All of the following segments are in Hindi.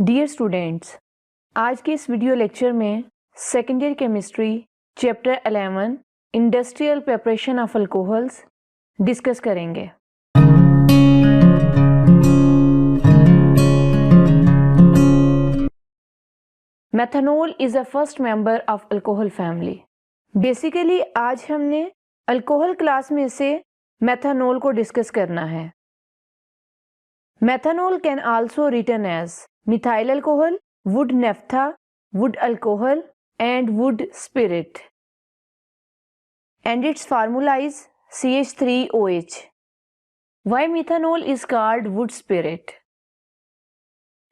डियर स्टूडेंट्स, आज के इस वीडियो लेक्चर में second year chemistry chapter 11 industrial preparation of alcohols discuss करेंगे। Methanol is a first member of alcohol family. Basically आज हमने अल्कोहल क्लास में से मेथनॉल को डिस्कस करना है। Methanol can also written as methyl alcohol, wood naphtha, wood alcohol and wood spirit, and its formula is CH3OH. Why methanol is called wood spirit?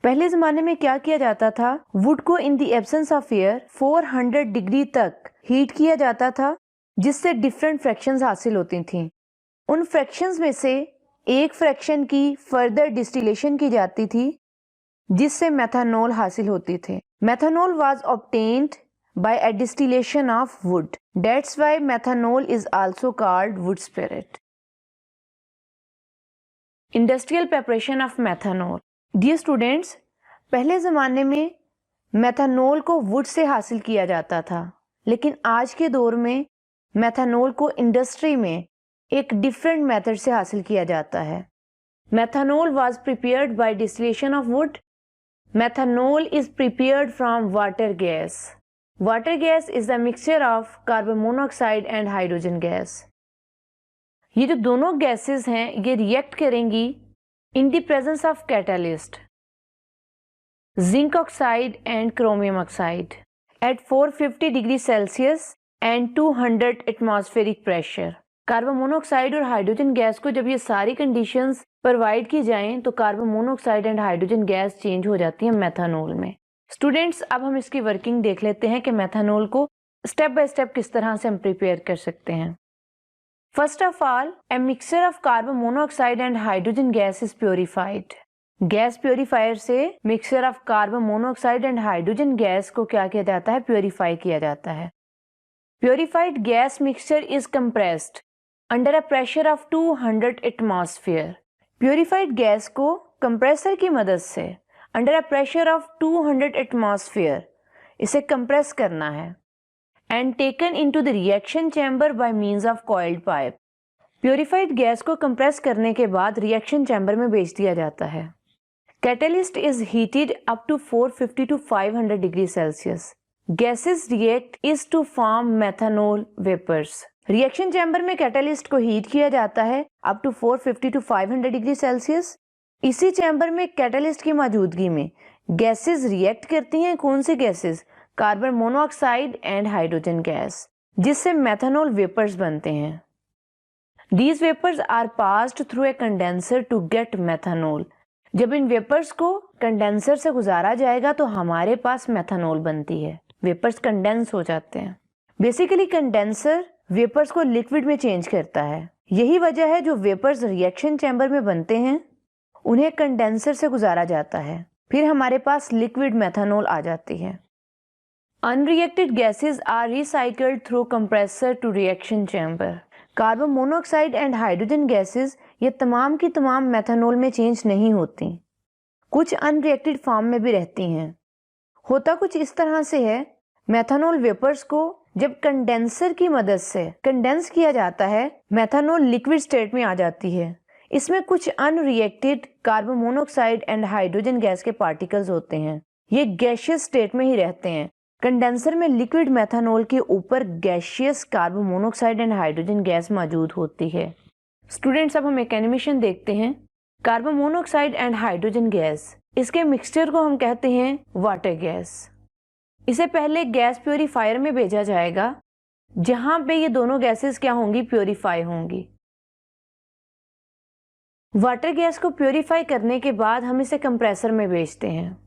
पहले ज़माने में क्या किया जाता था, वुड को in the absence of air 400 degree तक हीट किया जाता था, जिससे डिफरेंट फ्रैक्शंस हासिल होती थीं। उन फ्रैक्शंस में से एक फ्रैक्शन की फर्दर डिस्टिलेशन की जाती थी, जिससे मेथनॉल हासिल होती थे। Methanol was obtained by a distillation of wood, that's why methanol is also called wood spirit. Industrial preparation of methanol. Dear students, पहले ज़माने में मेथनॉल को वुड से हासिल किया जाता था, लेकिन आज के दौर में मेथनॉल को इंडस्ट्री में एक डिफरेंट मेथड से हासिल किया जाता है। Methanol was prepared by distillation of would. Methanol is prepared from water gas. Water gas is a mixture of carbon monoxide and hydrogen gas. ये जो दोनों गैसेस हैं ये रिएक्ट करेंगी in the presence of catalyst, zinc oxide and chromium oxide at 450 degrees Celsius and 200 atmospheric pressure. Carbon monoxide और हाइड्रोजन गैस को जब ये सारी कंडीशंस प्रोवाइड की जाएं तो carbon monoxide and hydrogen gas change हो जाती है मेथनॉल में। स्टूडेंट्स, अब हम इसकी वर्किंग देख लेते हैं कि मेथनॉल को स्टेप बाय स्टेप किस तरह से हम प्रिपेयर कर सकते हैं। First of all, a mixture of carbon monoxide and hydrogen gas is purified. Gas purifier से mixture of carbon monoxide and hydrogen gas को क्या किया जाता है, प्योरीफाई किया जाता है। Purified gas mixture is compressed under a pressure of 200 atmosphere. Purified gas को कंप्रेसर की मदद से under a pressure of 200 atmosphere इसे कंप्रेस करना है and taken into the reaction chamber by means of coiled pipe. Purified gas को कंप्रेस करने के बाद रिएक्शन चैम्बर में भेज दिया जाता है। Catalyst is heated up to 450 to 500 degree Celsius. Gases react is to form methanol vapours. Reaction chamber में कैटलिस्ट को हीट किया जाता है up to 450 to 500 degree Celsius. इसी चैम्बर में कैटलिस्ट की मौजूदगी में गैसेस रिएक्ट करती हैं। कौन सी gases? Carbon monoxide and hydrogen gas, जिससे मेथनॉल वेपर्स बनते हैं। These vapours are passed through a condenser to gate methanol. जब इन वेपर्स को कंडेंसर से गुजारा जाएगा तो हमारे पास मेथनॉल बनती है। वेपर्स कंडेंस हो जाते हैं। बेसिकली कंडेंसर वेपर्स को लिक्विड में चेंज करता है। यही वजह है जो वेपर्स रिएक्शन चैम्बर में बनते हैं उन्हें कंडेंसर से गुजारा जाता है, फिर हमारे पास लिक्विड मेथनॉल आ जाती है। Unreacted gases are recycled through compressor to reaction chamber. Carbon monoxide and hydrogen gases ये तमाम की तमाम मेथनॉल में चेंज नहीं होती, कुछ अनरिएक्टेड फॉर्म में भी रहती हैं। होता कुछ इस तरह से है, मेथनॉल वेपर्स को जब कंडेंसर की मदद से कंडेंस किया जाता है, मेथनॉल लिक्विड स्टेट में आ जाती है। इसमें कुछ unreacted carbon monoxide and hydrogen gas के पार्टिकल्स होते हैं, ये गैशियस स्टेट में ही रहते हैं। कंडेंसर में लिक्विड मेथनॉल के ऊपर gaseous carbon monoxide and hydrogen gas मौजूद होती है। स्टूडेंट्स, अब हम एक एनिमेशन देखते हैं। Carbon monoxide and hydrogen gas, इसके मिक्सचर को हम कहते हैं वाटर गैस। इसे पहले गैस प्योरीफायर में भेजा जाएगा, जहां पे ये दोनों गैसेस क्या होंगी, प्योरीफाई होंगी। वाटर गैस को प्योरीफाई करने के बाद हम इसे कंप्रेसर में भेजते हैं।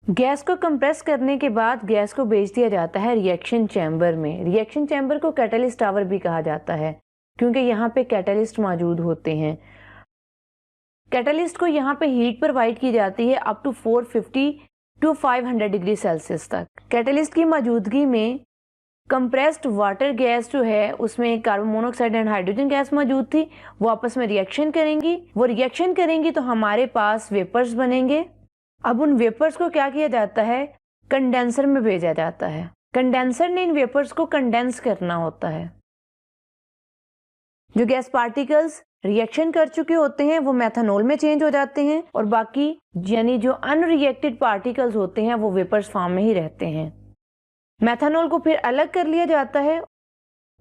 गैस को कंप्रेस करने के बाद गैस को भेज दिया जाता है रिएक्शन चैम्बर में। रिएक्शन चैम्बर को कैटलिस्ट टावर भी कहा जाता है, क्योंकि यहाँ पे कैटलिस्ट मौजूद होते हैं। कैटलिस्ट को यहाँ पे हीट प्रोवाइड की जाती है up to 450 to 500 degree Celsius तक। कैटलिस्ट की मौजूदगी में कंप्रेस्ड वाटर गैस जो है उसमें carbon monoxide and hydrogen gas मौजूद थी, वो आपस में रिएक्शन करेंगी, वो रिएक्शन करेंगी तो हमारे पास वेपर्स बनेंगे। अब उन वेपर्स को क्या किया जाता है, कंडेंसर में भेजा जाता है। कंडेंसर ने इन वेपर्स को कंडेंस करना होता है। जो गैस पार्टिकल्स रिएक्शन कर चुके होते हैं वो मेथनॉल में चेंज हो जाते हैं और बाकी यानी जो अनरिएक्टेड पार्टिकल्स होते हैं वो वेपर्स फॉर्म में ही रहते हैं। मेथनॉल को फिर अलग कर लिया जाता है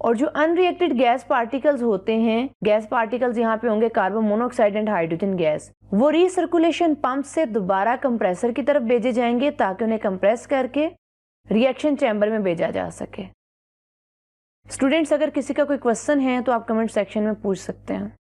और जो अनरिएक्टेड गैस पार्टिकल्स होते हैं, गैस पार्टिकल्स यहाँ पे होंगे carbon monoxide and hydrogen gas, वो रीसर्कुलेशन पंप से दोबारा कंप्रेसर की तरफ भेजे जाएंगे ताकि उन्हें कंप्रेस करके रिएक्शन चैम्बर में भेजा जा सके। स्टूडेंट्स, अगर किसी का कोई क्वेश्चन है तो आप कमेंट सेक्शन में पूछ सकते हैं।